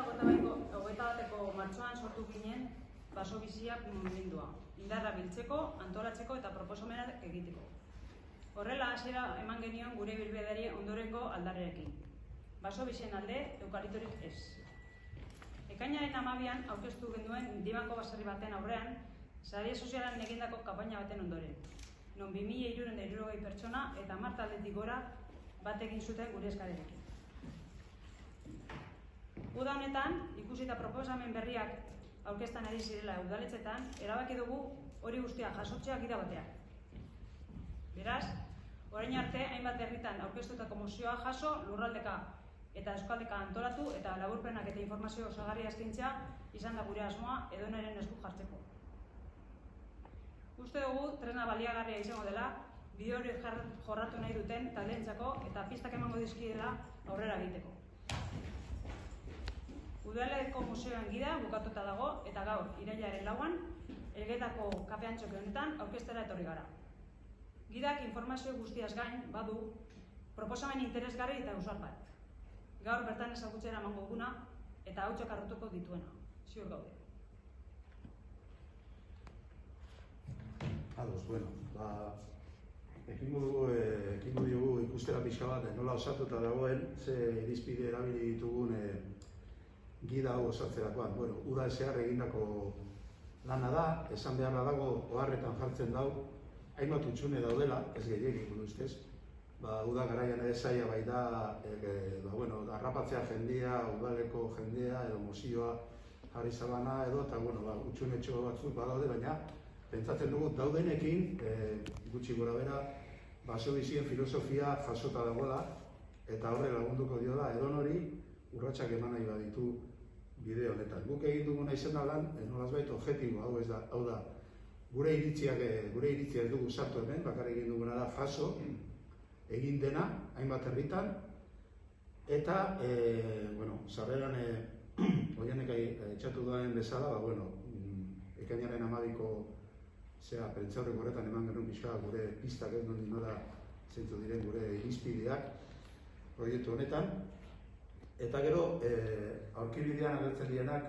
2021ko martxoan sortu ginen Baso Biziak mugimendua, indarra biltzeko, antolatzeko eta proposamenak egiteko. Horrela hasiera eman genion gure ibilbideari ondorengo aldarrekin. Baso Bizien alde, eukaliptorik ez. Ekainaren 12an aurkeztu genuen Dimako baserri baten aurrean, sare sozialan egindako kanpaina baten ondoren. Non 2360 pertsona eta 10 taldetik gora bat egin zuten gure eskarerekin. Uda honetan, ikusi eta proposamen berriak aurkeztan ari zirela udaletxetan, erabaki dugu hori guztia jasotzea gida batean. Beraz, orain arte hainbat herritan aurkeztutako mozioa jaso, lurraldeka eta euskaldeka antolatu eta laburpenak eta informazio osagarria eskaintzea izan da gure asmoa edoneren esku jartzeko. Uste dugu tresna baliagarria izango dela, bide hori jorratu nahi duten taldeentzako eta pistak emango dizkiela aurrera egiteko. Udaleko museoen gida bukatuta dago eta gaur, irailaren 4an, Elgetako kafe antxoke honetan aurkeztera etorri gara. Gidak informazio guztiaz gain badu proposamen interesgarri eta usual bat. Gaur bertan ezagutzera emango duguna eta hautsak hartuko dituena. Ziur gaude. Ados, bueno, ekingo diogu ikustera pixka bat, nola osatuta dagoen, ze irizpide erabili ditugun gida hau osatzerakoan. Bueno, uda zehar egindako lana da, esan beharra dago, oharretan jartzen dau, hainbat utxune daudela, ez gehiagik gure ustez. Uda garaian ere zaila bai da, harrapatzea jendea, udaleko jendea, edo mozioa jarri zabana edo, eta utxunetxo batzuk badaude, baina pentsatzen dugu daudenekin, gutxi gora bera, Baso Bizien filosofia jasota dagoela, eta horre lagunduko diola, edon hori urratsak eman nahi baditu bide honetan. Guk egin duguna izan da lan, nolazbait objektibo, hau da, gure iritziak ez dugu sartu hemen, bakarrik egin duguna da jaso, egin dena, hainbat herritan, eta, sarreran, oianek etxatu duen bezala, ekainaren 12ko prentsaurreko horretan eman genuen pixka gure pistak ez nondik nora zentzu diren gure irizpideak proiektu honetan. Eta gero, aurkibidean agertzen dienak,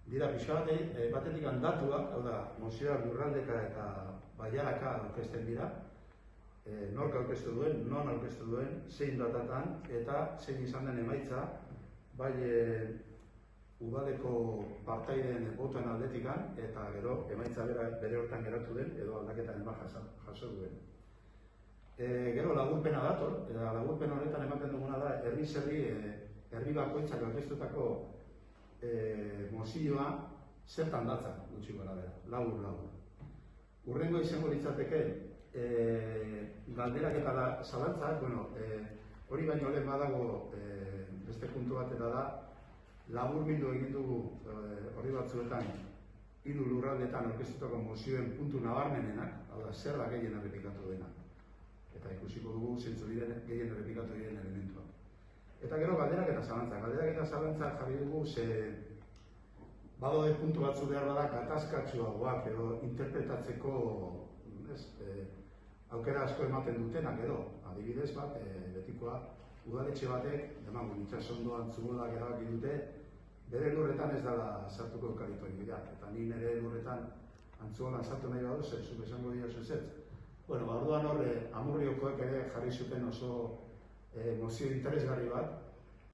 dira pixka batetik datuak, hau da, mozioa lurraldeka eta bailaraka aurkezten dira, nork aurkeztu duen, non aurkeztu duen, zein datatan, eta zein izan den emaitza, bai udaleko partaideen botoen aldetikan, eta gero emaitza bere hortan geratu den, edo aldaketan eman jaso duen. Gero laburpena dator, eta laburpen horretan ematen duguna da herri bakoitzak aurkeztutako mozioa zertan datza, gutxi gora bera, labur. Hurrengo izango litzateke galderak eta zalantzak, hori baino lehen badago beste puntu bat eta da, labur bildu egin dugu hori batzuetan, 3 lurraldetan aurkeztutako mozioen puntu nabarmenenak, hau da, zer da gehien errepikatu dena. Eta ikusiko dugu zentzu diren gehien errepikatu diren elementuak. Eta gero galderak eta zalantzak jarri dugu, ze badaude puntu batzu behar bada gatazkatsuagoak edo interpretatzeko aukera asko ematen dutenak edo, adibidez bat, betikoa, udaletxe batek, demagun itxasondoan zugolak erabaki dute, bere lurretan ez dela sartuko eukaliptorik bila. Eta ni nire lurretan antzuolan sartu nahi baduz, zuk esango dira zuzetz. Orduan horre, Amurriokoek ere jarri zuten oso mozio interesgarri bat,